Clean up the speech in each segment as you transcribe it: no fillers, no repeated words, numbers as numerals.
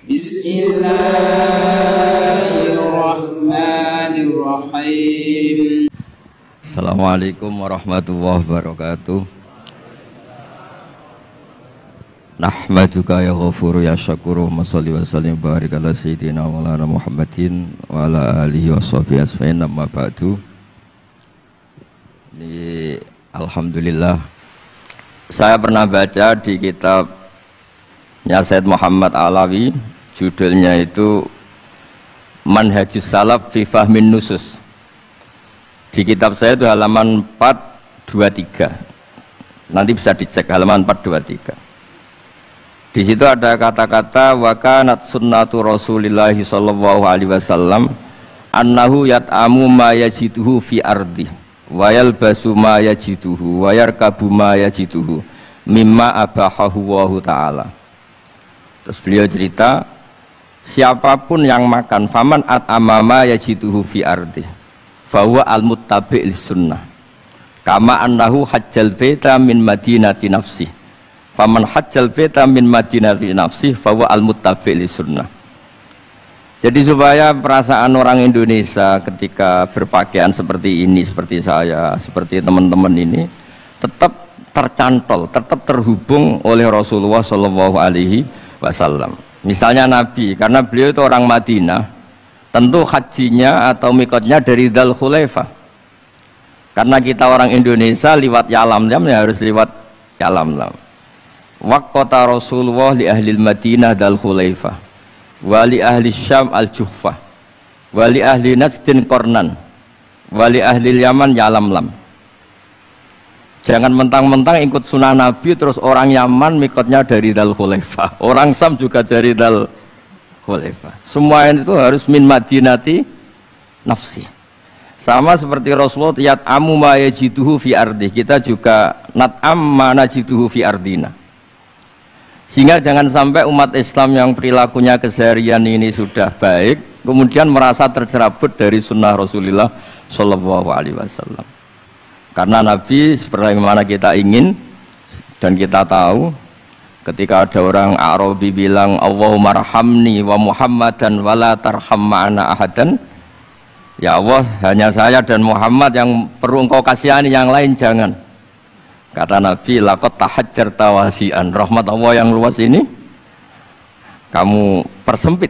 Bismillahirrahmanirrahim. Assalamualaikum warahmatullahi wabarakatuh. Nahmaduka ya ghafuru ya syakuru wa salli wa sallim barik ala sayyidina maulana Muhammadin wa ala alihi wa sahbihi asma'in amma ba'du. Ini alhamdulillah saya pernah baca di kitabnya Said Muhammad Alawi, judulnya itu Manhajus Salaf fi Fahmin Nusus. Di kitab saya itu halaman 423. Nanti bisa dicek halaman 423. Di situ ada kata-kata wa kanat sunnatu Rasulillah sallallahu alaihi wasallam annahu yat'amu ma yajiduhu fi ardi wa yalbasu ma yajiduhu wa yarkabu ma yajiduhu mimma abahahu wa ta'ala. Terus beliau cerita, siapapun yang makan faman at'ama ma yajiduhu fi ardi fahuwa al-muttabi' lis-sunnah kama annahu hajjal baita min madinati nafsih faman hajjal baita min madinati nafsih fahuwa al-muttabi' lis-sunnah. Jadi supaya perasaan orang Indonesia ketika berpakaian seperti ini, seperti saya, seperti teman-teman ini tetap tercantol, tetap terhubung oleh Rasulullah Shallallahu Alaihi Wasallam. Misalnya Nabi, karena beliau itu orang Madinah, tentu hajinya atau mikotnya dari Dzul Khulaifah. Karena kita orang Indonesia liwat Yalamlam ya harus liwat Yalamlam. Waqata Rasulullah li ahli Madinah Dzul Khulaifah, wa li ahli Syam al-Juhfah, wa li ahli Najdin Qornan, wa li ahli Yaman Yalamlam. Jangan mentang-mentang ikut sunnah Nabi terus orang Yaman mikotnya dari Dzul Khulaifah, orang Syam juga dari Dzul Khulaifah. Semua itu harus min madinati nafsi. Sama seperti Rasulullah yat'amu ma yajiduhu fi ardi, kita juga nat'am ma najiduhu fi ardina. Sehingga jangan sampai umat Islam yang perilakunya keseharian ini sudah baik kemudian merasa tercerabut dari sunnah Rasulullah Shallallahu Alaihi Wasallam. Karena Nabi sebagaimana kita ingin dan kita tahu, ketika ada orang Arabi bilang Allahumma rahamni wa Muhammadan wa la tarham ma'ana ahadan, ya Allah hanya saya dan Muhammad yang perlu engkau kasihani, yang lain jangan. Kata Nabi, laqad tahajjarta wasi'an, rahmat Allah yang luas ini kamu persempit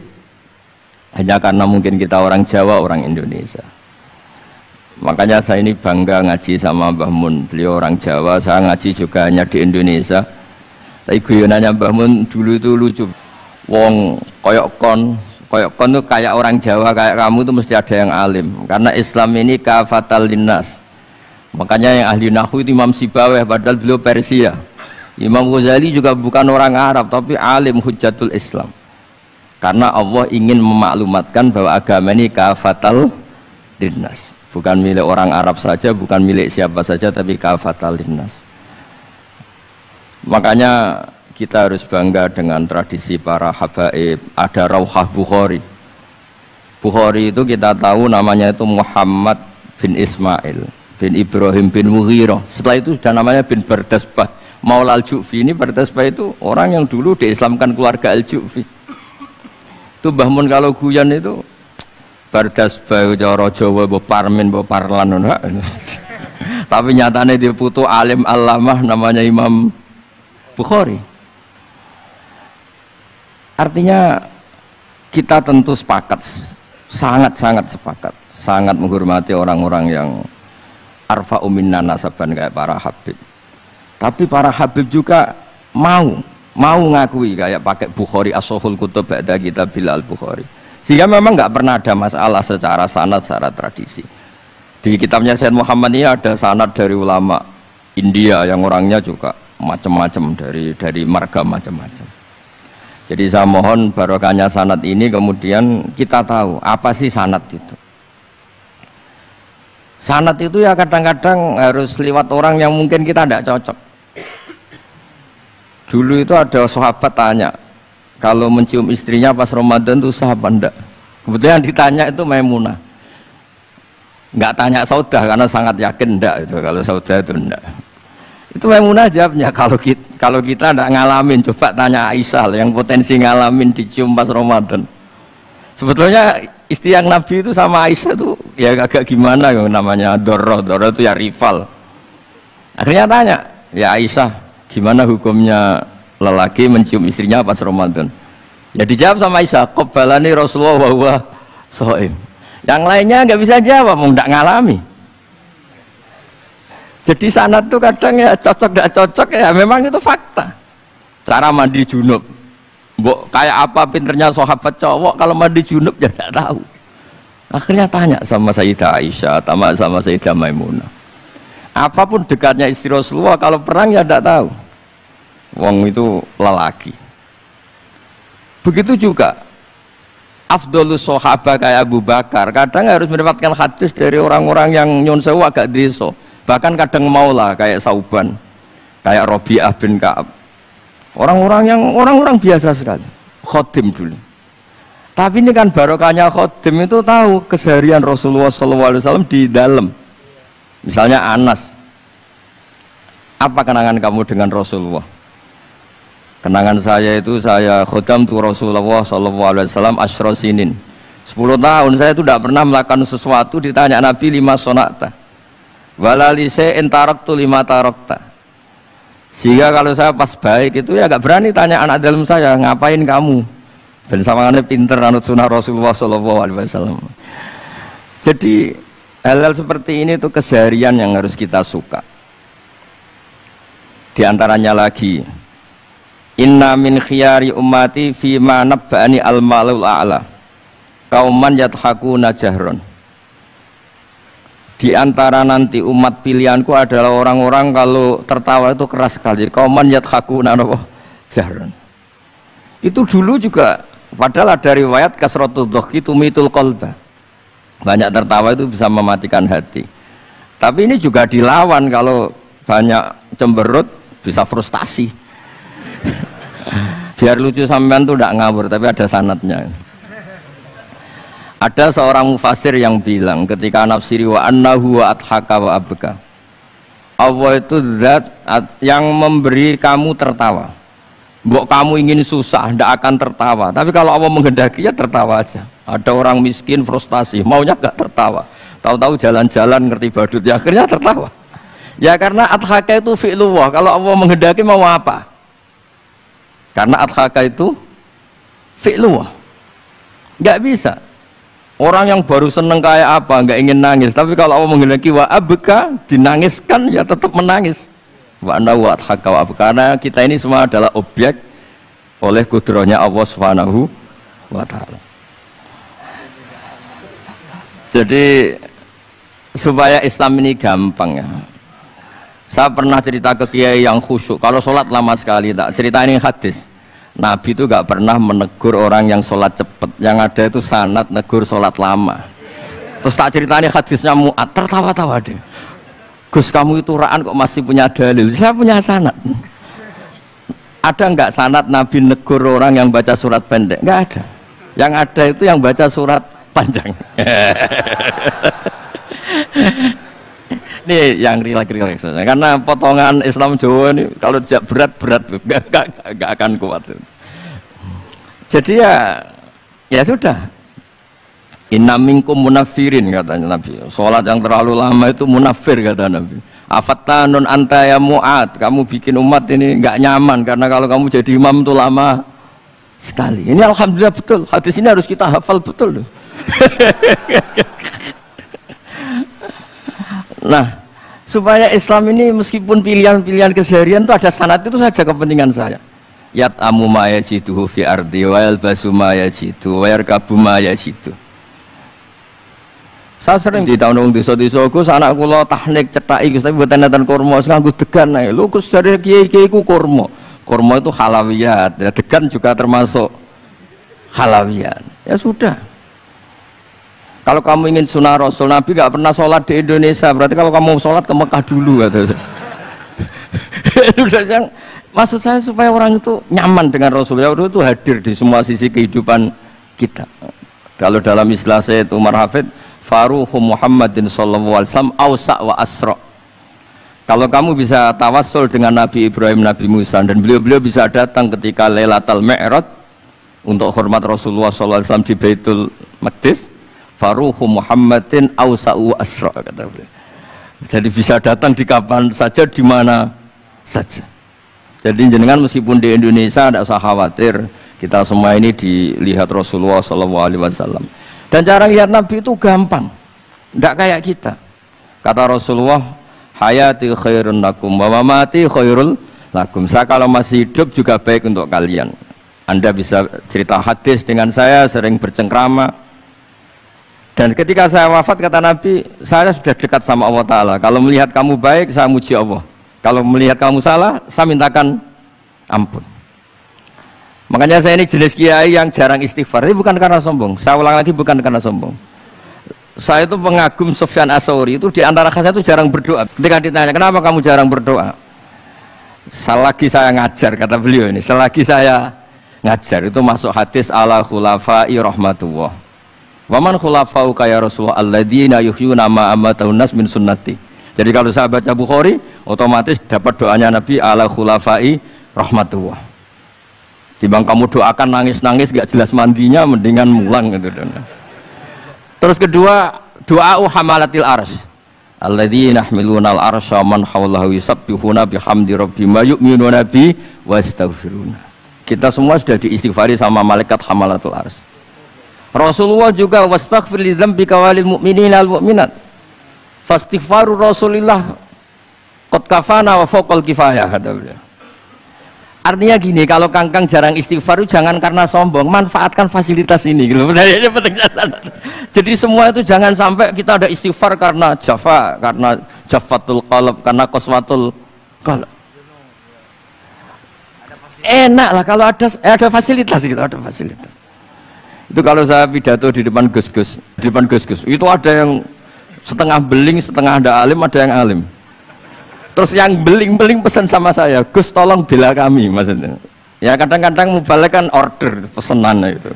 hanya karena mungkin kita orang Jawa, orang Indonesia. Makanya saya ini bangga ngaji sama Mbah Mun, beliau orang Jawa, saya ngaji juga hanya di Indonesia. Tapi guyonannya Mbah Mun dulu itu lucu. Wong koyok kon tuh kayak orang Jawa, kayak kamu tuh mesti ada yang alim. Karena Islam ini kafatal linnas. Makanya yang ahli nahwu itu Imam Sibawayh, padahal beliau Persia. Imam Ghazali juga bukan orang Arab, tapi alim hujjatul Islam. Karena Allah ingin memaklumatkan bahwa agama ini kafatal linnas. Bukan milik orang Arab saja, bukan milik siapa saja, tapi kafatal linnas. Makanya kita harus bangga dengan tradisi para habaib. Ada Rauhah Bukhari. Bukhari itu kita tahu namanya itu Muhammad bin Ismail bin Ibrahim bin Mughirah. Setelah itu sudah namanya bin Bardasbah. Maula al-Ju'fi ini Bardasbah itu orang yang dulu diislamkan keluarga al-Ju'fi. Itu Mbah Mun kalau guyon itu Bardasbah cara Jawa mbok parmin mbok parlan ngono. Tapi nyatane dia putu alim alamah namanya Imam Bukhari. Artinya kita tentu sepakat, sangat-sangat sepakat, sangat menghormati orang-orang yang arfa'u minna nasaban kayak para habib. Tapi para habib juga mau ngakui kayak pakai Bukhari as-Sahihul Kutub ba'da kitabil al-Bukhari. Sehingga memang nggak pernah ada masalah secara sanad, secara tradisi. Di kitabnya Said Muhammad ini ada sanad dari ulama India yang orangnya juga macam-macam, dari marga macam-macam. Jadi saya mohon barokahnya sanad ini kemudian kita tahu apa sih sanad itu. Sanad itu ya kadang-kadang harus lewat orang yang mungkin kita tidak cocok. Dulu itu ada sahabat tanya, kalau mencium istrinya pas Ramadan itu sah apa enggak? Kebetulan ditanya itu Maimunah. Enggak tanya Saudah karena sangat yakin enggak itu, kalau Saudah itu enggak. Itu Maimunah jawabnya, kalau kita tidak ngalamin, coba tanya Aisyah yang potensi ngalamin dicium pas Ramadan. Sebetulnya istri yang Nabi itu sama Aisyah itu ya agak gimana yang namanya Doro itu ya rival. Akhirnya tanya, ya Aisyah, gimana hukumnya lelaki mencium istrinya pas Ramadan? Ya dijawab sama Aisyah, qabbalani Rasulullah wa huwa shaim. Yang lainnya nggak bisa jawab, mau nggak ngalami. Jadi sanad tuh kadang ya cocok nggak cocok ya memang itu fakta. Cara mandi junub, mbok kayak apa pinternya sahabat cowok kalau mandi junub ya nggak tahu. Akhirnya tanya sama Sayyidah Aisyah, sama Sayyidah Maimunah. Apapun dekatnya istri Rasulullah, kalau perang ya nggak tahu. Wong itu lelaki. Begitu juga afdolus sahabat kayak Abu Bakar, kadang harus mendapatkan hadis dari orang-orang yang nyon sewu agak deso. Bahkan kadang maula kayak Sauban, kayak Robi'ah bin Ka'ab. Orang-orang biasa sekali. Khodim dulu. Tapi ini kan barokahnya khodim itu tahu keseharian Rasulullah SAW di dalam. Misalnya Anas, apa kenangan kamu dengan Rasulullah? Kenangan saya itu saya khodam tu Rasulullah SAW asyra sinin. 10 tahun saya itu tidak pernah melakukan sesuatu, ditanya Nabi lima sonata. Walalise entarok tu lima tarokta. Sehingga kalau saya pas baik itu ya agak berani tanya anak dalam saya, ngapain kamu? Dan sama pinter anut sunnah Rasulullah SAW. Jadi hal-hal seperti ini itu keseharian yang harus kita suka. Di antaranya lagi, inna min khiyari ummati fima nabba'ani al-malul a'la kauman yathakuna jahron. Di antara nanti umat pilihanku adalah orang-orang kalau tertawa itu keras sekali. Kauman yathakuna jahron. Itu dulu juga, padahal ada riwayat kasratul dhahki tumitul qalba. Banyak tertawa itu bisa mematikan hati. Tapi ini juga dilawan, kalau banyak cemberut bisa frustasi. Biar lucu sampean tuh tidak ngawur, tapi ada sanadnya. Ada seorang mufasir yang bilang ketika nafsiri wa annahu wa adhaka wa abka, Allah itu zat yang memberi kamu tertawa. Mbok kamu ingin susah, tidak akan tertawa. Tapi kalau Allah menghendaki ya tertawa aja. Ada orang miskin frustasi, maunya gak tertawa. Tahu-tahu jalan-jalan ngerti badut, ya akhirnya tertawa. Ya karena adhaka itu fi'lullah. Kalau Allah menghendaki mau apa? Karena adhaka itu fi'lullah. Gak bisa. Orang yang baru seneng kayak apa, nggak ingin nangis. Tapi kalau Allah menghendaki wa abka, dinangiskan ya tetap menangis. Wa anna wa adhaka wa abka. Karena kita ini semua adalah objek oleh kudrahnya Allah Subhanahu wa ta'ala. Jadi supaya Islam ini gampang ya. Saya pernah cerita ke kiai yang khusyuk. Kalau sholat lama sekali, tak cerita ini hadis. Nabi itu gak pernah menegur orang yang sholat cepat. Yang ada itu sanad negur sholat lama. Terus tak ceritanya hadisnya Mu'ad, tertawa-tawa deh. Gus kamu itu raan kok masih punya dalil. Saya punya sanad. Ada nggak sanad Nabi negur orang yang baca surat pendek? Nggak ada. Yang ada itu yang baca surat panjang. Ini yang rileks karena potongan Islam Jawa ini kalau tidak berat nggak akan kuat. Jadi ya sudah. Inna minkum munafirin katanya Nabi. Sholat yang terlalu lama itu munafir kata Nabi. Afattanun anta ya Mu'ad, kamu bikin umat ini nggak nyaman karena kalau kamu jadi imam itu lama sekali. Ini alhamdulillah betul. Hadis ini harus kita hafal betul. Nah, supaya Islam ini meskipun pilihan-pilihan keseharian itu ada sanad, itu saja kepentingan saya. Yat amu ma yajiduhu fi ardi wa yalbasu ma yajidu wa yarkabu ma yajidu. Saya sering di tahun desa-desa ku anak kula tahnik cethaki Gus tapi mboten nenten kurma sing nganggo degan ae. Lho Gus dari kiai-kiai ku kurma. Kurma itu halawiyat, ya degan juga termasuk halawiyat. Ya sudah. Kalau kamu ingin sunnah Rasul, Nabi gak pernah sholat di Indonesia, berarti kalau kamu sholat ke Mekah dulu kata saya. Maksud saya supaya orang itu nyaman dengan Rasul, ya itu hadir di semua sisi kehidupan kita. Kalau dalam istilah saya itu Umar Hafid, Faruhu Muhammadin sallallahu alaihi wasallam awsa' wa asra. Kalau kamu bisa tawassul dengan Nabi Ibrahim, Nabi Musa, dan beliau-beliau bisa datang ketika Lailatul Mi'raj untuk hormat Rasulullah SAW di Baitul Maqdis, faruhu Muhammadin awsa'u asra, kata beliau. Jadi bisa datang di kapan saja, di mana saja. Jadi jenengan meskipun di Indonesia tidak usah khawatir, kita semua ini dilihat Rasulullah SAW. Dan cara lihat Nabi itu gampang, tidak kayak kita. Kata Rasulullah, hayati khairun lakum wa mamati khairul lakum. Saya kalau masih hidup juga baik untuk kalian. Anda bisa cerita hadis dengan saya, sering bercengkrama. Dan ketika saya wafat, kata Nabi, saya sudah dekat sama Allah Ta'ala. Kalau melihat kamu baik, saya muji Allah. Kalau melihat kamu salah, saya mintakan ampun. Makanya saya ini jenis kiai yang jarang istighfar. Ini bukan karena sombong. Saya ulang lagi, bukan karena sombong. Saya itu pengagum Sufyan Ats-Tsauri, itu di antara khasnya itu jarang berdoa. Ketika ditanya, kenapa kamu jarang berdoa? Selagi saya ngajar, kata beliau ini, selagi saya ngajar, itu masuk hadis ala khulafai rahmatullah. Waman khulafau kaya Rasulullah alladzina yuhyuna ma amatahun nas min sunnati. Jadi kalau saya baca Bukhari, otomatis dapat doanya Nabi ala khulafai rahmatullah. Timbang kamu doakan nangis-nangis gak jelas mandinya, mendingan mulang gitu. Terus kedua, doa hamalatil arsy. Alladzina yahmiluna al-arsya man hawlahu yusabbihuna bihamdi rabbihim wa yu'minuna bi wa yastaghfiruna. Kita semua sudah diistighfari sama malaikat hamalatul arsy. Rasulullah juga wastaghfir li dzambika walil mu'minina wal mu'minat. Fastighfaru Rasulillah qad kafana wa fawqal kifayah, kata beliau. Artinya gini, kalau kangkang jarang istighfar jangan karena sombong, manfaatkan fasilitas ini gitu. Ini pentingnya. Jadi semua itu jangan sampai kita ada istighfar karena jafa, karena jafatul qalb, karena qaswatul qalb. Enak lah kalau ada fasilitas gitu, ada fasilitas. Itu kalau saya pidato di depan gus-gus, itu ada yang setengah beling, setengah ada alim, ada yang alim. Terus yang beling-beling pesan sama saya, Gus tolong bela kami, maksudnya. Ya kadang-kadang mubalek kan order pesanan itu.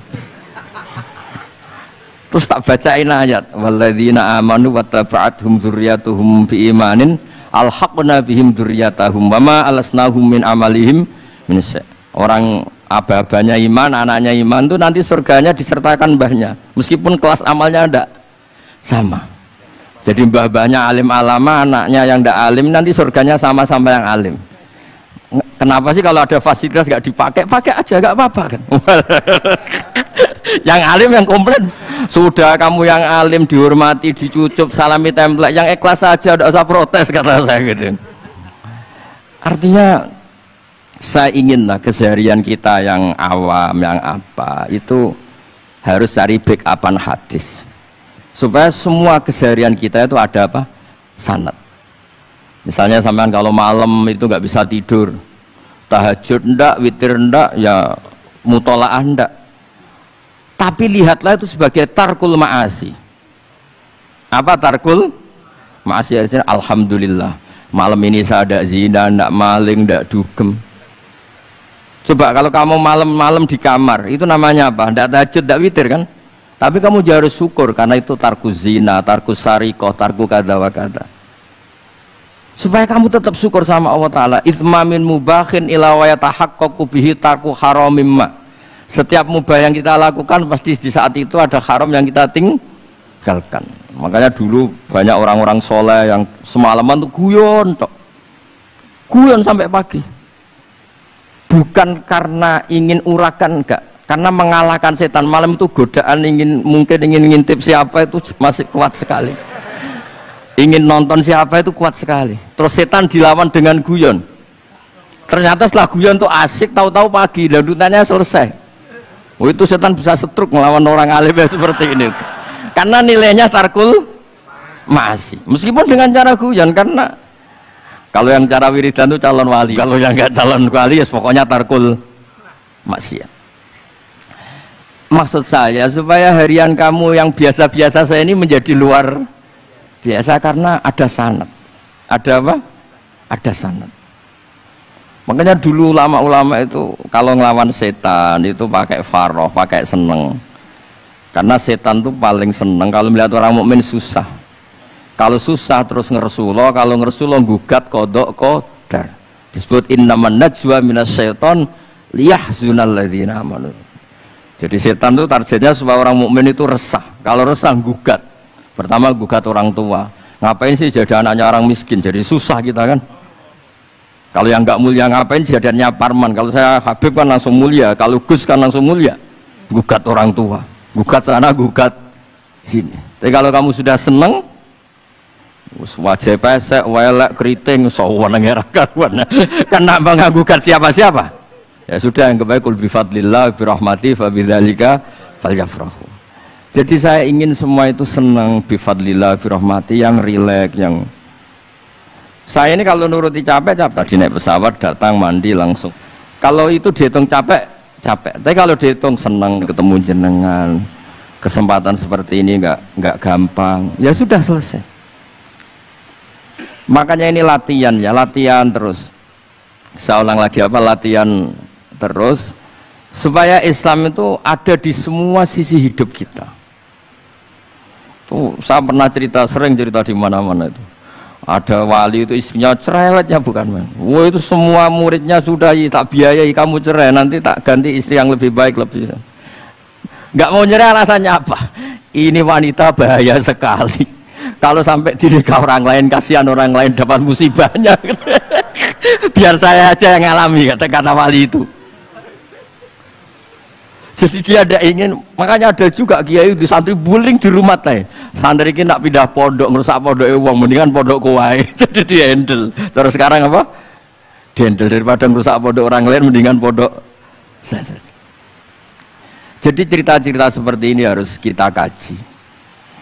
Terus tak bacain ayat, walladzina amanu wattaba'athum dzurriyyatuhum biimanin alhaqna bihim dzurriyyatahum wama alasnahum min amalihim min syai'. Orang aba-abanya iman, anaknya iman itu nanti surganya disertakan mbahnya, meskipun kelas amalnya tidak sama. Jadi mbah-mbahnya alim alama, anaknya yang tidak alim nanti surganya sama-sama yang alim. Kenapa sih kalau ada fasilitas nggak dipakai? Pakai aja, nggak apa-apa kan? Yang alim yang komplain, sudah kamu yang alim dihormati, dicucup, salami template, yang ikhlas saja, tidak usah protes, kata saya gitu. Artinya saya inginlah keseharian kita yang awam, yang apa itu harus cari backupan hadis. Supaya semua keseharian kita itu ada apa? Sanad. Misalnya sampean kalau malam itu nggak bisa tidur, tahajud ndak, witir ndak, ya mutolaah ndak. Tapi lihatlah itu sebagai tarkul ma'asi. Apa tarkul ma'asi? Alhamdulillah, malam ini saya ada zina, ndak maling, ndak dugem. Coba kalau kamu malam-malam di kamar, itu namanya apa? Ndak tahajud, ndak witir kan? Tapi kamu harus syukur karena itu tarku zina, tarku sarikoh, tarku kada wa kada. Supaya kamu tetap syukur sama Allah Ta'ala. Itsmamin mubahin ila wa yatahaqqaqu bihi tarku haramimma. Setiap mubah yang kita lakukan pasti di saat itu ada haram yang kita tinggalkan. Makanya dulu banyak orang-orang soleh yang semalaman tuh guyon tok. Guyon sampai pagi. Bukan karena ingin urakan, enggak. Karena mengalahkan setan malam itu godaan mungkin ingin ngintip siapa itu masih kuat sekali. Ingin nonton siapa itu kuat sekali. Terus setan dilawan dengan guyon. Ternyata setelah guyon itu asik, tahu-tahu pagi dan dutannya selesai. Oh itu setan bisa setruk melawan orang alim seperti ini. Karena nilainya tarkul masih. Meskipun dengan cara guyon, karena kalau yang cara wiridan itu calon wali. Kalau yang enggak calon wali ya pokoknya tarkul maksiat. Maksud saya supaya harian kamu yang biasa-biasa saya ini menjadi luar biasa karena ada sanad. Ada apa? Ada sanad. Makanya dulu ulama-ulama itu kalau ngelawan setan itu pakai faroh, pakai seneng. Karena setan itu paling seneng kalau melihat orang mukmin susah. Kalau susah terus ngersulo, kalau ngersulo gugat kodok qadar. Disebut innaman najwa minasyaiton liyahzunal ladzina amanu. Jadi setan itu targetnya supaya orang mukmin itu resah. Kalau resah gugat. Pertama gugat orang tua. Ngapain sih jadi anaknya orang miskin? Jadi susah kita kan. Kalau yang nggak mulia ngapain jadiannya Parman? Kalau saya Habib kan langsung mulia. Kalau Gus kan langsung mulia. Gugat orang tua. Gugat sana, gugat sini. Tapi kalau kamu sudah seneng, wajah pesek, welek, keriting, sawan ngerah karuan. Kan nak mengagukan siapa-siapa? Ya sudah, yang kebaik kul bifadlillah birahmati fa bidzalika falyafrahu. Jadi saya ingin semua itu senang bifadlillah birahmati, yang rileks, yang saya ini kalau nuruti capek tadi naik pesawat datang mandi langsung. Kalau itu dihitung capek. Tapi kalau dihitung senang ketemu jenengan, kesempatan seperti ini nggak gampang. Ya sudah selesai. Makanya ini latihan ya, latihan terus. Saya ulang lagi latihan terus supaya Islam itu ada di semua sisi hidup kita. Tuh, saya pernah sering cerita di mana-mana itu. Ada wali itu istrinya cereletnya bukan main. Wah itu semua muridnya sudah tak biayai kamu cerai, nanti tak ganti istri yang lebih baik lebih. Nggak mau nyerah alasannya apa? Ini wanita bahaya sekali. Kalau sampai dinikah orang lain, kasihan orang lain dapat musibahnya. Biar saya aja yang ngalami, kata wali itu. Jadi dia ada ingin, makanya ada juga kiai di santri bullying di rumah teh. Santri ini nak pindah pondok, ngerusak pondok uang, mendingan pondok kuai. Jadi dia handle. Terus sekarang apa? Dia handle daripada ngerusak pondok orang lain, mendingan pondok saya. Jadi cerita-cerita seperti ini harus kita kaji.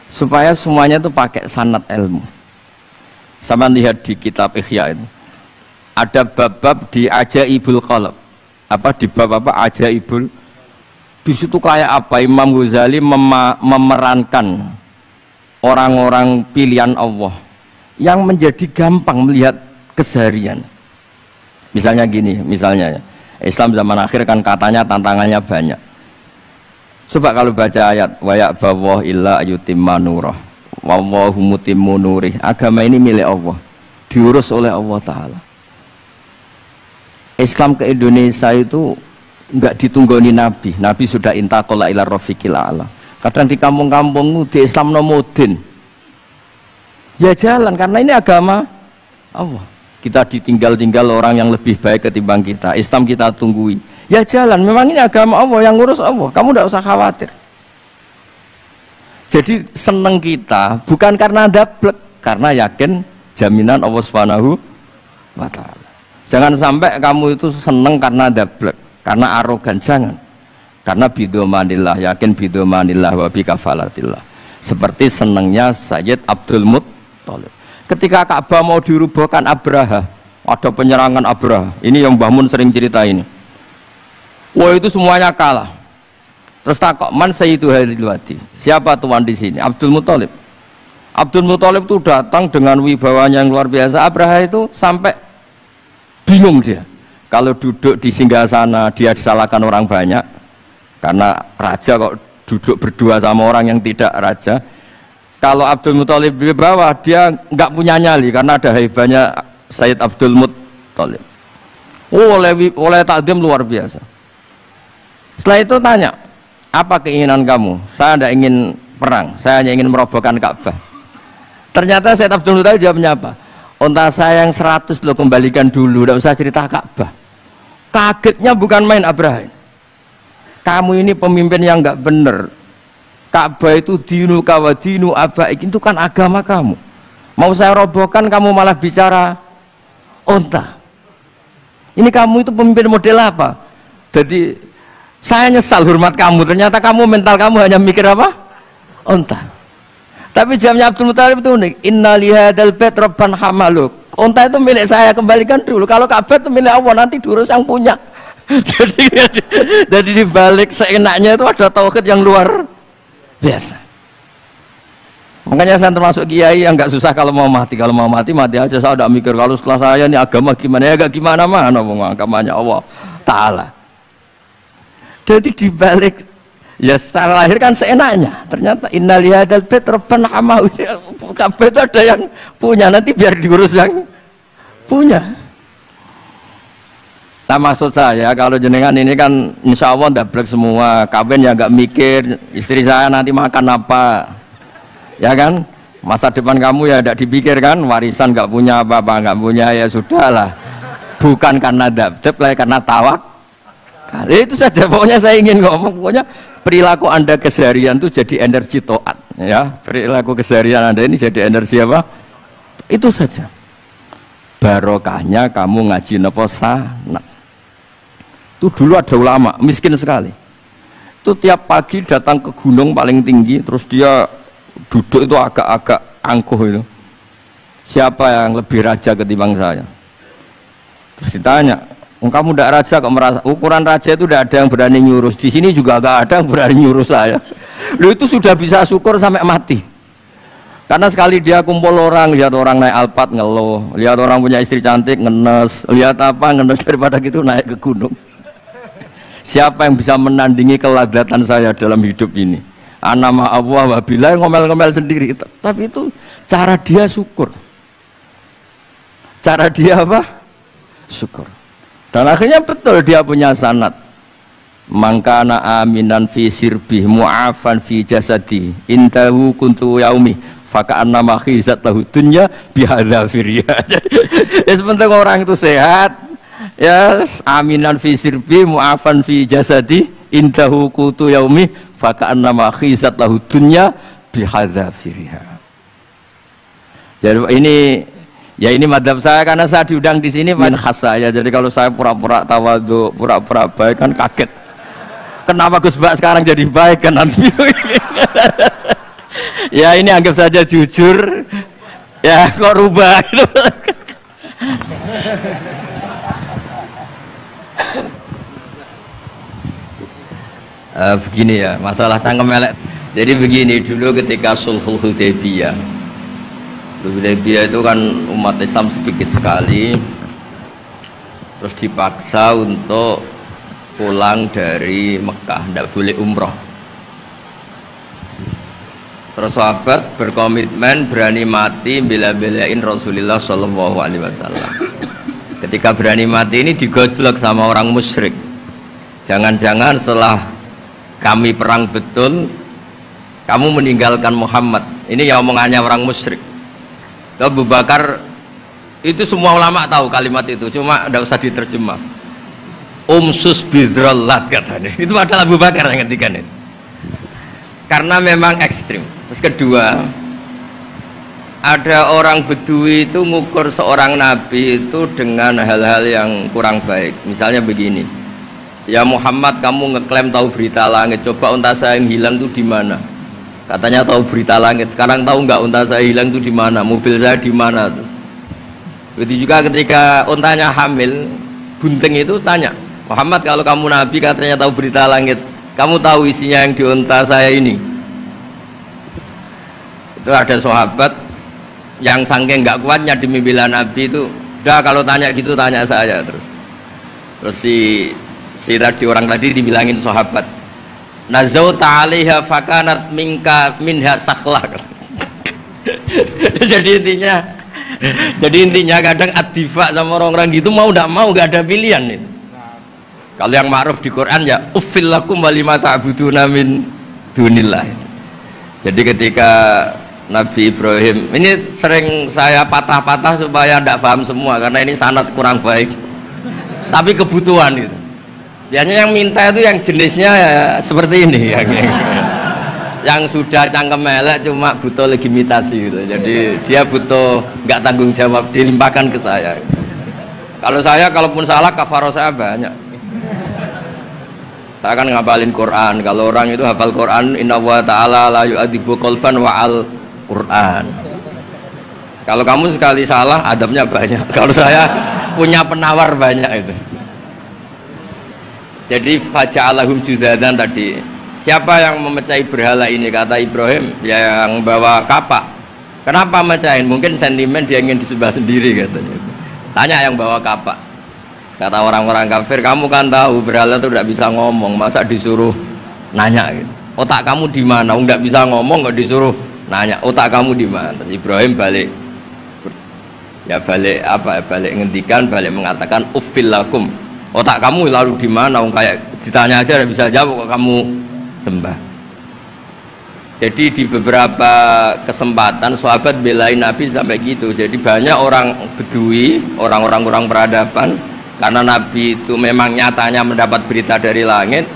Supaya semuanya itu pakai sanad ilmu. Sama lihat di kitab Ihya itu ada bab-bab di Ajaibul Qalb. Apa di bab apa Ajaibul? Di situ kayak apa Imam Ghazali memerankan orang-orang pilihan Allah yang menjadi gampang melihat keseharian. Misalnya gini, misalnya Islam zaman akhir kan katanya tantangannya banyak. Coba kalau baca ayat wa ya'bawah illa yutimma nurah wallahu mutimmu nurih. Agama ini milik Allah, diurus oleh Allah Ta'ala. Islam ke Indonesia itu enggak ditunggoni Nabi. Nabi sudah intaqala ila rafiqil a'la. Kadang di kampung-kampung di Islam nomodin. Ya jalan karena ini agama Allah. Kita ditinggal-tinggal orang yang lebih baik ketimbang kita. Islam kita tunggui. Ya jalan, memang ini agama Allah yang ngurus Allah. Kamu tidak usah khawatir. Jadi seneng kita bukan karena dablek, karena yakin jaminan Allah Subhanahu wa Ta'ala. Jangan sampai kamu itu seneng karena dablek, karena arogan, jangan. Karena bidomanillah, yakin bidomanillah wa bikafalatillah. Seperti senengnya Sayyid Abdul Muttalib. Ketika Ka'bah mau dirubuhkan Abraha, ada penyerangan Abraha. Ini yang Mbah Mun sering cerita ini. Wah itu semuanya kalah. Terus takok man sayyidu hadhil wadi. Siapa tuan di sini? Abdul Muttalib. Abdul Muttalib itu datang dengan wibawanya yang luar biasa. Abraha itu sampai bingung dia. Kalau duduk di singgasana dia disalahkan orang banyak. Karena raja kok duduk berdua sama orang yang tidak raja. Kalau Abdul Muttalib di bawah dia nggak punya nyali karena ada hebatnya Sayyid Abdul Muttalib. Oleh takdim luar biasa. Setelah itu tanya, apa keinginan kamu? Saya tidak ingin perang, saya hanya ingin merobohkan Ka'bah. Ternyata Sayyid Abdul Muttalib jawabnya apa? Unta saya yang 100 lo kembalikan dulu, tidak usah cerita Ka'bah. Kagetnya bukan main Abraha. Kamu ini pemimpin yang nggak benar. Ka'bah itu dinu kawa dinu abaik, itu kan agama kamu. Mau saya robohkan kamu malah bicara unta. Ini kamu itu pemimpin model apa? Jadi saya nyesal hormat kamu, ternyata kamu mental kamu hanya mikir apa? Unta. Tapi jamnya Abdul Muttalib itu unik. Inna lihadal bait rabban hamaluk. Unta itu milik saya, kembalikan dulu. Kalau Ka'bah itu milik Allah, nanti diurus yang punya. jadi di balik seenaknya itu ada tauhid yang luar biasa. Makanya saya termasuk kiai yang nggak susah kalau mau mati. Kalau mau mati, mati aja. Saya udah mikir kalau setelah saya ini agama gimana ya, gak gimana mana agamanya Allah Ta'ala. Jadi dibalik ya secara lahir kan seenaknya. Ternyata innalihadal bait rabban hamahu. Ka'bah itu ada yang punya, nanti biar diurus yang punya. Nah maksud saya kalau jenengan ini kan insya Allah ndablek semua, kawin ya nggak mikir istri saya nanti makan apa, ya kan? Masa depan kamu ya tidak dipikirkan, warisan nggak punya apa-apa, nggak punya ya sudahlah. Bukan karena dapet, karena tawak. Itu saja pokoknya saya ingin ngomong, pokoknya perilaku Anda keseharian itu jadi energi to'at, ya. Perilaku keseharian Anda ini jadi energi apa? Itu saja. Barokahnya kamu ngaji napa sanad. Itu dulu ada ulama miskin sekali. Itu tiap pagi datang ke gunung paling tinggi, terus dia duduk itu agak-agak angkuh itu. Siapa yang lebih raja ketimbang saya? Terus ditanya, kamu tidak raja kok merasa? Ukuran raja itu tidak ada yang berani nyurus. Di sini juga tidak ada yang berani nyurus saya. Lu itu sudah bisa syukur sampai mati. Karena sekali dia kumpul orang, lihat orang naik Alphard ngeluh, lihat orang punya istri cantik ngenes, lihat apa ngenes daripada gitu naik ke gunung. Siapa yang bisa menandingi keladatan saya dalam hidup ini? Ana ma'allah wabillah ngomel-ngomel sendiri. Tapi itu cara dia syukur. Cara dia apa? Syukur. Dan akhirnya betul dia punya sanad. Mangkana aminan fi sirbih mu'afan fi jasadi intahu kuntu yaumi faka'anna ma khizat lahu dunya bihadza firya. Ya sepenting orang itu sehat, ya aminan fi sirbi mu'afan fi jasadi indahu qutu yaumi faka'anna ma khizat lahu dunya bihadzafiriha. Jadi ini madhab saya karena saya diundang di sini min khas saya. Jadi kalau saya pura-pura tawadhu, pura-pura baik kan kaget. Kenapa Gus Bak sekarang jadi baik kan nanti? Ya ini anggap saja jujur. Ya kok rubah gitu. Begini ya, masalah cangkem elek. Jadi begini, dulu ketika Sulhul Hudaybiyah itu kan umat Islam sedikit sekali, terus dipaksa untuk pulang dari Mekah, tidak boleh umroh. Terus sahabat berkomitmen berani mati bela-belain Rasulullah Shallallahu Alaihi Wasallam. Ketika berani mati ini digojlok sama orang musyrik. Jangan-jangan setelah kami perang betul, kamu meninggalkan Muhammad. Ini ya omongannya orang musyrik. Abu Bakar itu semua ulama tahu kalimat itu, cuma tidak usah diterjemah. Umsus bidrallat katanya. Itu adalah Abu Bakar yang ngendikan itu. Karena memang ekstrim. Terus kedua, ada orang Bedui itu ngukur seorang nabi itu dengan hal-hal yang kurang baik. Misalnya begini. Ya Muhammad, kamu ngeklaim tahu berita langit, coba unta saya yang hilang itu di mana? Katanya tahu berita langit, sekarang tahu nggak unta saya hilang itu di mana? Mobil saya di mana tuh? Begitu juga ketika untanya hamil, bunting itu tanya, Muhammad kalau kamu nabi katanya tahu berita langit, kamu tahu isinya yang di unta saya ini? Itu ada sahabat yang saking nggak kuatnya demi bela nabi itu, udah kalau tanya gitu tanya saya terus si tadi orang tadi dibilangin sahabat nazauta 'alaiha fakanat minha sakhlah. jadi intinya kadang ad-difa sama orang-orang gitu mau tidak mau nggak ada pilihan itu. Kalau yang ma'ruf di Quran ya uffil lakum wa lima ta'buduna min dunillah. Jadi ketika Nabi Ibrahim ini sering saya patah-patah supaya tidak paham semua karena ini sanad kurang baik, tapi kebutuhan itu. Biasanya yang minta itu yang jenisnya ya seperti ini, yang sudah cangkem elek cuma butuh legitimasi gitu. Jadi dia butuh nggak tanggung jawab, dilimpahkan ke saya. Kalau saya kalaupun salah kafaroh saya banyak. Saya kan ngapalin Quran. Kalau orang itu hafal Quran, inna wa ta'ala la yu'adzibu qalban wa al Quran. Kalau kamu sekali salah adabnya banyak. Kalau saya punya penawar banyak itu. Jadi faja'alahum judadan tadi. Siapa yang memecahi berhala ini? Kata Ibrahim, ya yang bawa kapak. Kenapa mecahin? Mungkin sentimen dia ingin disembah sendiri katanya. Tanya yang bawa kapak. Kata orang-orang kafir, kamu kan tahu berhala itu tidak bisa ngomong, masa disuruh nanya gitu. Otak kamu di mana? Nggak bisa ngomong, nggak disuruh nanya otak kamu di mana. Terus Ibrahim balik ngendikan, balik mengatakan uffil lakum, otak kamu lalu di mana? Kayak ditanya aja bisa jawab kok kamu sembah. Jadi di beberapa kesempatan sahabat belain Nabi sampai gitu. Jadi banyak orang Bedui, orang-orang peradaban, karena Nabi itu memang nyatanya mendapat berita dari langit,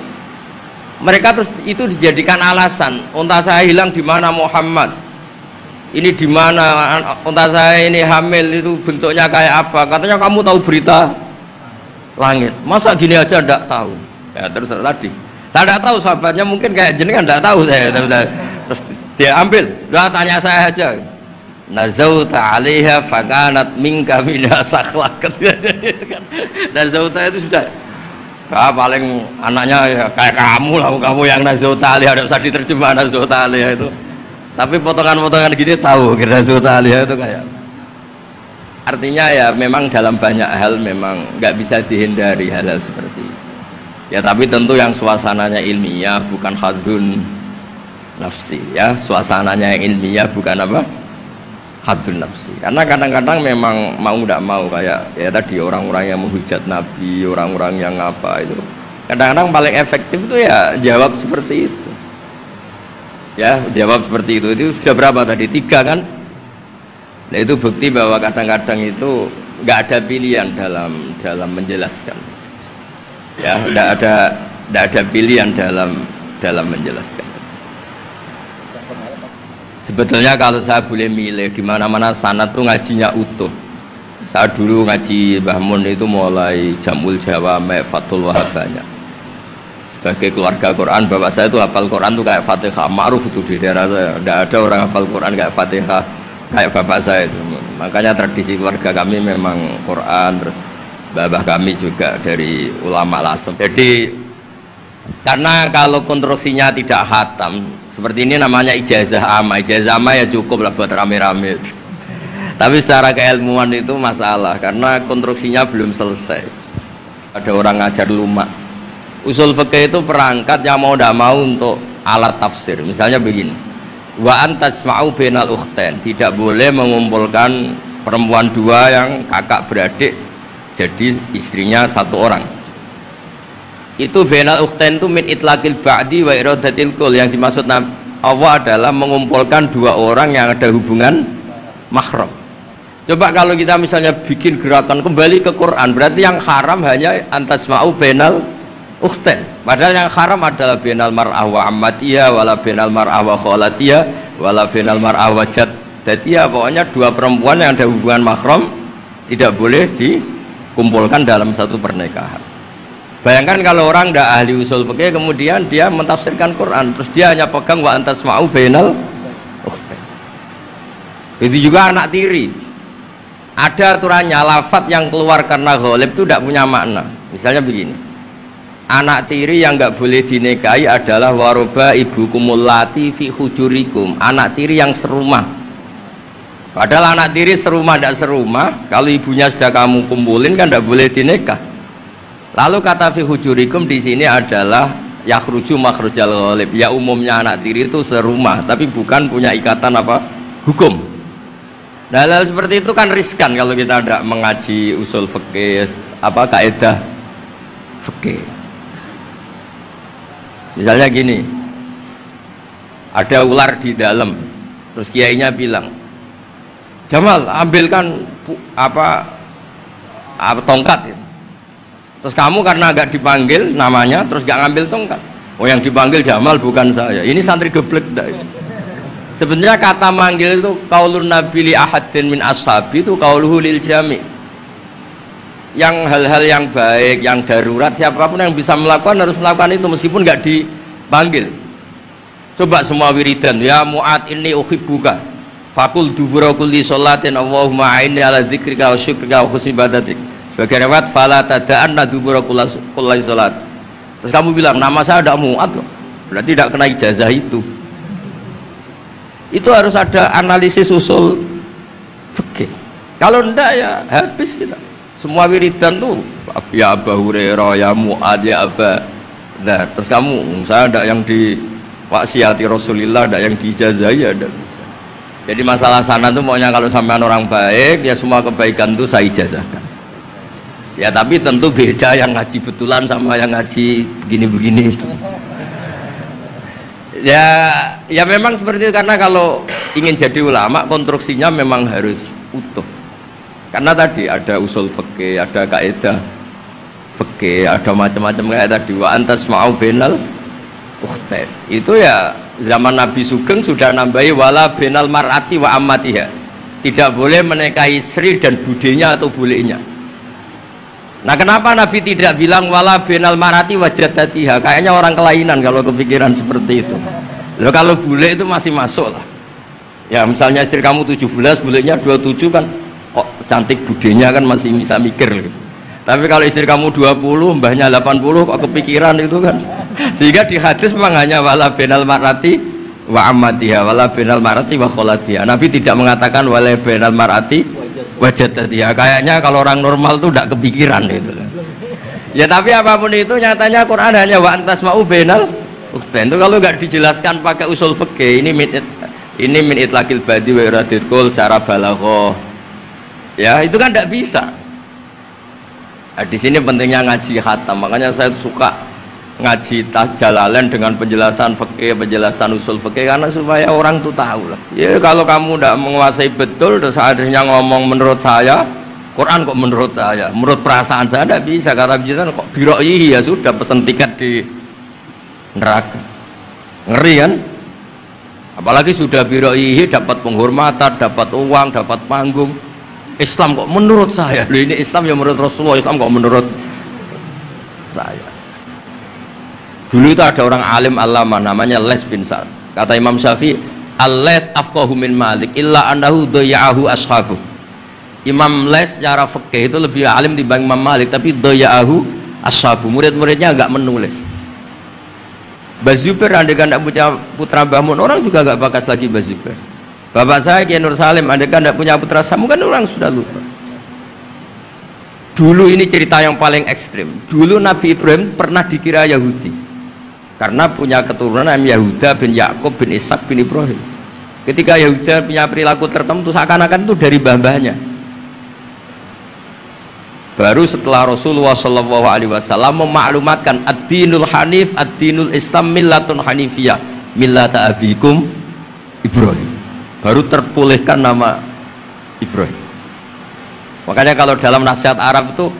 mereka terus itu dijadikan alasan. Unta saya hilang di mana Muhammad? Ini di mana unta saya ini hamil, itu bentuknya kayak apa? Katanya kamu tahu berita langit. Masa gini aja enggak tahu? Ya terus tadi. Saya enggak tahu, sahabatnya mungkin kayak jenengan enggak tahu saya. Terus dia ambil, udah tanya saya aja. Nazauta 'alaiha fakanat minka minha sakhlak. Nazauta itu sudah paling anaknya ya kayak kamu lah, kamu yang nazauta 'alaiha, enggak usah diterjemah nazauta 'alaiha itu. Tapi potongan-potongan gini tahu kira nazauta 'alaiha itu kayak. Artinya ya memang dalam banyak hal memang nggak bisa dihindari hal-hal seperti itu. Ya tapi tentu yang suasananya ilmiah, bukan khadzun nafsi, ya suasananya yang ilmiah, bukan apa khadzun nafsi. Karena kadang-kadang memang mau tidak mau kayak ya tadi orang-orang yang menghujat Nabi, orang-orang yang apa itu kadang-kadang paling efektif itu ya jawab seperti itu, ya jawab seperti itu sudah berapa tadi? 3 kan. Nah itu bukti bahwa kadang-kadang itu nggak ada pilihan dalam menjelaskan, ya nggak ada pilihan dalam menjelaskan. Sebetulnya kalau saya boleh milih di mana-mana sanad tuh ngajinya utuh. Saya dulu ngaji Mbah Mun itu mulai Jamul Jawami, Fathul Wahab banyak. Sebagai keluarga Quran, bapak saya itu hafal Quran tuh kayak Fatihah, ma'ruf itu di daerah saya. Tidak ada orang hafal Quran kayak Fatihah kayak bapak saya itu. Makanya tradisi keluarga kami memang Quran, terus bapak kami juga dari ulama lasem. Jadi karena kalau konstruksinya tidak khatam seperti ini namanya ijazah amma ya cukup lah buat rame-rame. Tapi secara keilmuan itu masalah karena konstruksinya belum selesai. Ada orang ngajar lumak. Usul fikih itu perangkat yang mau tidak mau untuk alat tafsir. Misalnya begini, wa antasma'u bainal ukhtain, tidak boleh mengumpulkan perempuan 2 yang kakak beradik jadi istrinya 1 orang. Itu bainal ukhtain itu min itlaqil ba'di wa iradatil kul, yang dimaksud Allah adalah mengumpulkan 2 orang yang ada hubungan mahram. Coba kalau kita misalnya bikin gerakan kembali ke Quran, berarti yang haram hanya antasma'u bainal ukhtain, padahal yang haram adalah bainal mar'ah wa ammatiyah wala bainal mar'ah wa khalatiyah wala bainal mar'ah wa jaddiyah. Pokoknya 2 perempuan yang ada hubungan mahram tidak boleh dikumpulkan dalam satu pernikahan. Bayangkan kalau orang tidak ahli usul fikih kemudian dia mentafsirkan Quran terus dia hanya pegang wa antasma'u bainal ukhtain. Itu juga anak tiri. Ada aturannya, lafadz yang keluar karena ghalib itu tidak punya makna. Misalnya begini, anak tiri yang nggak boleh dinikahi adalah waroba ibukumul lati fi hujurikum, anak tiri yang serumah. Padahal anak tiri serumah tidak serumah, kalau ibunya sudah kamu kumpulin kan tidak boleh dinikah. Lalu kata fi hujurikum di sini adalah yakhruju makhrujal ghalib, ya umumnya anak tiri itu serumah tapi bukan punya ikatan apa hukum. Nah, hal seperti itu kan riskan kalau kita tidak mengaji usul fikih apa kaidah fikih. Misalnya gini, ada ular di dalam, terus kiainya bilang, Jamal ambilkan tongkat itu. Terus kamu karena agak dipanggil namanya terus gak ngambil tongkat, oh yang dipanggil Jamal bukan saya, ini santri geblek dah. Sebenarnya kata manggil itu qaulun nabi li ahadin min ashabi itu qauluhu lil jami'. Yang hal-hal yang baik, yang darurat, siapapun yang bisa melakukan harus melakukan itu meskipun nggak dipanggil. Coba semua wiridan, ya Mu'ad inni uhibbuka fakul dubura kulli sholatin Allahumma a'inni ala dzikrika wa syukrika wa husni ibadatik. Sebagai riwayat fala tada'anna dubura kulli sholat. Terus kamu bilang nama saya ada Mu'ad loh, berarti tidak kena ijazah itu. Itu harus ada analisis usul fikih. Kalau enggak ya habis kita. Semua wiridan tuh ya Abu Hurairah, ya Mu'ad, ya Aba. Nah, terus kamu, saya ada yang diwaksiati Rasulullah, ada yang diijazahi, ada bisa. Jadi masalah sana tuh maunya kalau sampean orang baik ya semua kebaikan itu saya ijazahkan. Ya tapi tentu beda yang ngaji betulan sama yang ngaji begini-begini itu. Ya memang seperti itu, karena kalau ingin jadi ulama konstruksinya memang harus utuh. Karena tadi ada usul fikih, ada kaidah fikih, ada macam-macam kayak tadi wa antas ma'u bainal ukhtain. Itu ya zaman Nabi Sugeng sudah nambahi wala bainal mar'ati wa ammatiha. Tidak boleh menikahi istri dan budenya atau bulenya. Nah, kenapa Nabi tidak bilang wala bainal mar'ati wa jaddatiha? Kayaknya orang kelainan kalau kepikiran seperti itu. Loh, kalau bule itu masih masuk lah. Ya misalnya istri kamu 17, bulenya 27 kan kok cantik, budenya kan masih bisa mikir gitu. Tapi kalau istri kamu 20, mbahnya 80 kok kepikiran itu kan. Sehingga di hadis memang hanya wala bainal mar'ati wa ammatiha, wala bainal mar'ati wa kholatiha. Nabi tidak mengatakan wala bainal mar'ati wa jaddatiha. Kayaknya kalau orang normal tuh tidak kepikiran itu. Ya tapi apapun itu nyatanya Quran hanya wa antas ma'u bainal ukhtain. Itu kalau nggak dijelaskan pakai usul fikih, ini min itlaqil badi wa iradil kul secara balaghah. Ya itu kan tidak bisa. Nah, di sini pentingnya ngaji khatam. Makanya saya suka ngaji Jalalain dengan penjelasan fikih, penjelasan usul fikih, karena supaya orang tuh tahu lah. Ya kalau kamu tidak menguasai betul, terus akhirnya ngomong menurut saya, Quran kok menurut saya, menurut perasaan saya tidak bisa. Kata bijitan kok biroi ya sudah pesen tiket di neraka. Ngeri kan? Apalagi sudah biroi dapat penghormatan, dapat uang, dapat panggung. Islam kok menurut saya, loh ini Islam yang menurut Rasulullah, Islam kok menurut saya. Dulu itu ada orang alim alama namanya Les bin Sa'ad. Kata Imam Syafi'i, al-Les afqahu min Malik illa annahu doya'ahu ashabuh. Imam Les secara fikih itu lebih alim dibanding Imam Malik, tapi doya'ahu ashabuh, murid-muridnya agak menulis. Bazubair andai kan tidak punya putra Mbah Mun, orang juga agak bakas lagi Bazubair. Bapak saya Kiai Nur Salim andai kan tidak punya putra Samu, kan orang sudah lupa. Dulu ini cerita yang paling ekstrim. Dulu Nabi Ibrahim pernah dikira Yahudi karena punya keturunan Yahuda bin Yakub bin Ishak bin Ibrahim. Ketika Yahuda punya perilaku tertentu seakan-akan itu dari mbah-mbahnya. Baru setelah Rasulullah SAW memaklumatkan ad-dinul hanif, ad-dinul Islam millatun hanifiyah, millata abikum Ibrahim, baru terpulihkan nama Ibrahim. Makanya kalau dalam nasihat Arab itu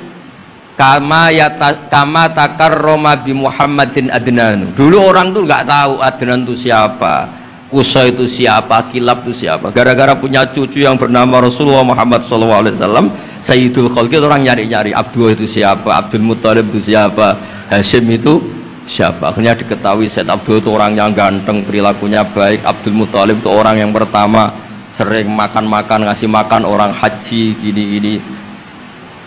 kama takarroma bi Muhammadin Adnan. Dulu orang tuh nggak tahu Adnan itu siapa, Kusa itu siapa, Kilab itu siapa. Gara-gara punya cucu yang bernama Rasulullah Muhammad SAW, Sayyidul Khalqi, orang nyari-nyari Abdullah itu siapa, Abdul Muthalib itu siapa, Hashim itu siapa. Akhirnya diketahui Sayyid Abdul itu orang yang ganteng, perilakunya baik. Abdul Muthalib itu orang yang pertama sering makan-makan, ngasih makan orang haji gini-gini.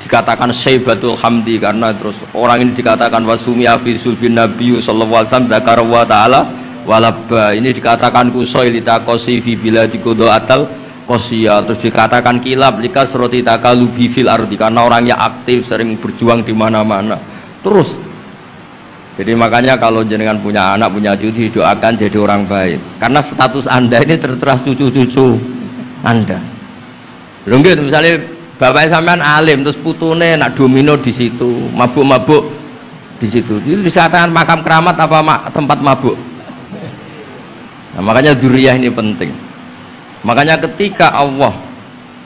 Dikatakan Syaibatul Hamdi karena terus orang ini dikatakan wasumi afisul bin Nabi sallallahu alaihi wasallam dzakara wa ta'ala walabba. Ini dikatakan kusoi litakosi fi biladi qudaatal qosiyah. Terus dikatakan Kilab likasroti takalubi fil ardi karena orangnya aktif, sering berjuang di mana-mana. Terus jadi makanya kalau jenengan punya anak, punya cucu, doakan jadi orang baik. Karena status Anda ini tertera cucu-cucu Anda. Lho nggih, misalnya bapaknya sampean alim terus putune nak domino di situ, mabuk-mabuk di situ. Itu disatakan makam keramat apa tempat mabuk. Nah, makanya dzurriyyah ini penting. Makanya ketika Allah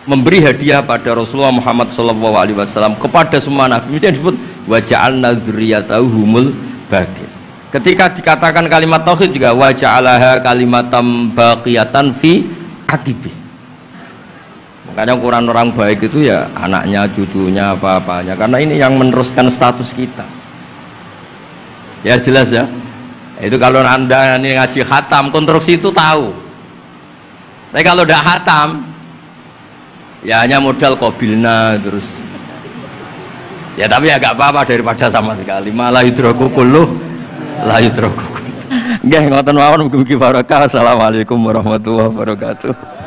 memberi hadiah pada Rasulullah Muhammad SAW kepada semua nabi, itu yang disebut wa ja'alna dzurriyyatahu humul baqi. Ketika dikatakan kalimat tauhid juga wa ja'alaha kalimatam baqiyatan fi aqibi. Makanya ukuran orang baik itu ya anaknya, cucunya, apa-apanya, karena ini yang meneruskan status kita. Ya jelas ya. Itu kalau Anda ini ngaji khatam, konstruksi itu tahu. Tapi kalau tidak khatam, ya hanya modal qabilna terus. Ya tapi ya gak apa-apa daripada sama sekali. Malah yudraku kulluh la yudraku. Nggih ngoten mawon mugi-mugi barokah. Assalamualaikum warahmatullahi wabarakatuh.